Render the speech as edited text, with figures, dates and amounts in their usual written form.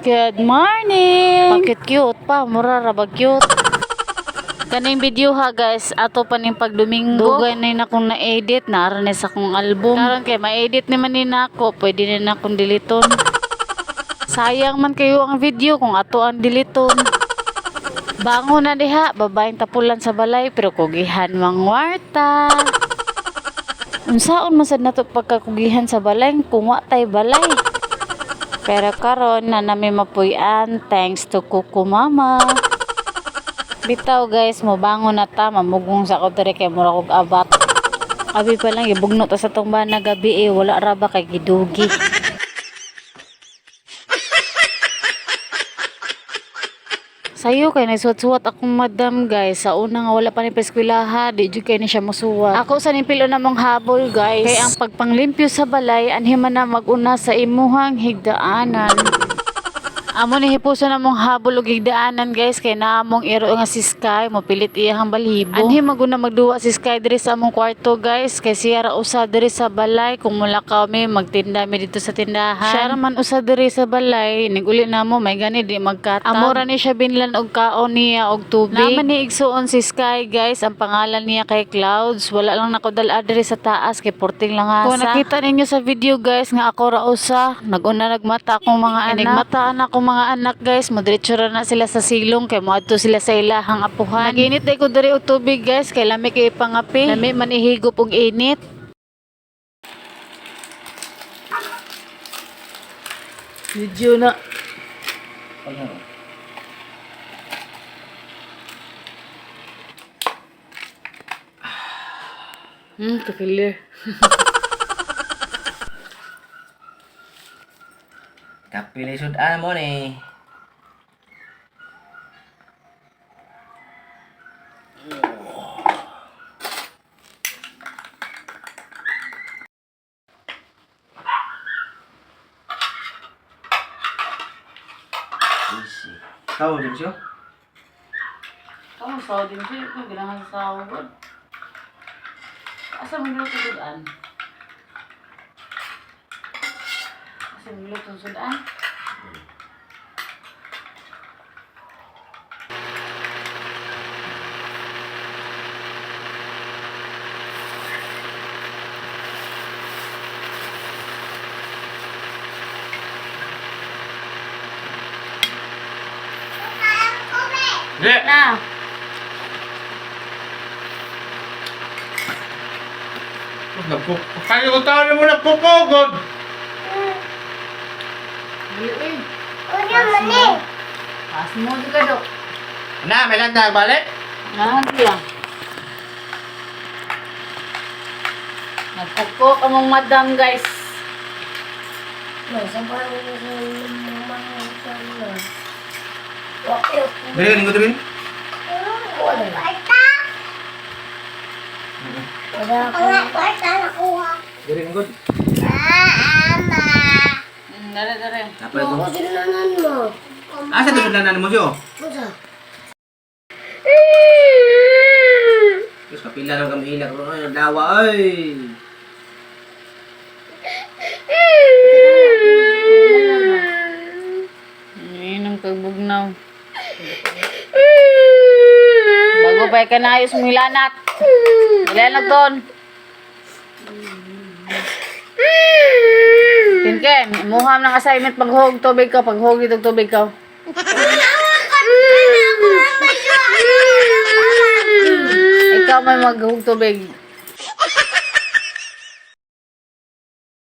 Good morning! Bakit cute pa? Mura ra ba cute? Kaning video ha guys, ato pa ning pagdomingo. Dugay na akong na-edit, naranes akong album. Karon kay ma-edit naman ni nako, pwede na akong diliton. Sayang man kayo ang video kung ato ang diliton. Bango na diha, babaeng tapulan sa balay pero kugihan mangwarta. Unsaon man sad nato pagkakugihan sa balay kung wa tay balay. Pero karon na nami mapuy-an thanks to Kuko Mama. Bitaw guys, mobangon na ta, mamugong sa ko diri kay mura kog abat. Abi pa lang ibugno ta sa tong bana gabi wala ra ba kay gidugi. Sayo kay nagsuwat-suwat akong madam guys. Sa una nga wala pa ni peskwilaha, di jud kay ni siya mosuwat. Ako sa nipilo namong habol guys. Kay ang pagpanglimpyo sa balay anhiman na maguna sa imuhang higdaanan. Amo ni hipuso namong habol ug higdaanan guys kay naamong iro nga si Sky mopilit iyang balibo. Anhi maguna magduwa si Sky diri sa among kwarto guys kay siya ra usa diri sa balay kung mulakaw mi magtinda mi dito sa tindahan. Siya ra man usa diri sa balay niguli namo may gani di magkatag. Amora ni siya binlan og kaon niya og tubig. Naman ni igsuon si Sky guys ang pangalan niya kay Clouds. Wala lang nako dala diri sa taas kay porting lang asa. Kung nakita ninyo sa video guys nga ako ra usa naguna nagmata akong mga anak. Nagmataan ako mga anak guys, modiretso ra na sila sa silong kay moadto sila sa ilahang apuhan. Naginit day ko diri og tubig guys kay lami kay pangapi. Lami man ihigop og init. Video na. Kakilir. Kapili sudan mo ni. Easy. Tahu din siya? Kamu saw din siya kung ganahan sa sawod. Asa mo niluto sudan? Asa mo niluto sudan? Na. Kaya ko tayo mo nagpupugod. Dili. Pas mo di ka dok. Na, may lang nagbalik. Nahanti lang. Nagpukok among madam guys. Dali, linggo dali. Dali, linggo. Dare. Apa itu? Asa tu sudanan mo siyo? Terus kapila lang kami inak ro ay dawa ay. Inom kag bugnaw. Bago pa ka na ayos mong hilanat. Ilan ton. Tinken, muham ng assignment paghog tubig ka, paghog itong tubig ka. Ikaw may maghug tubig.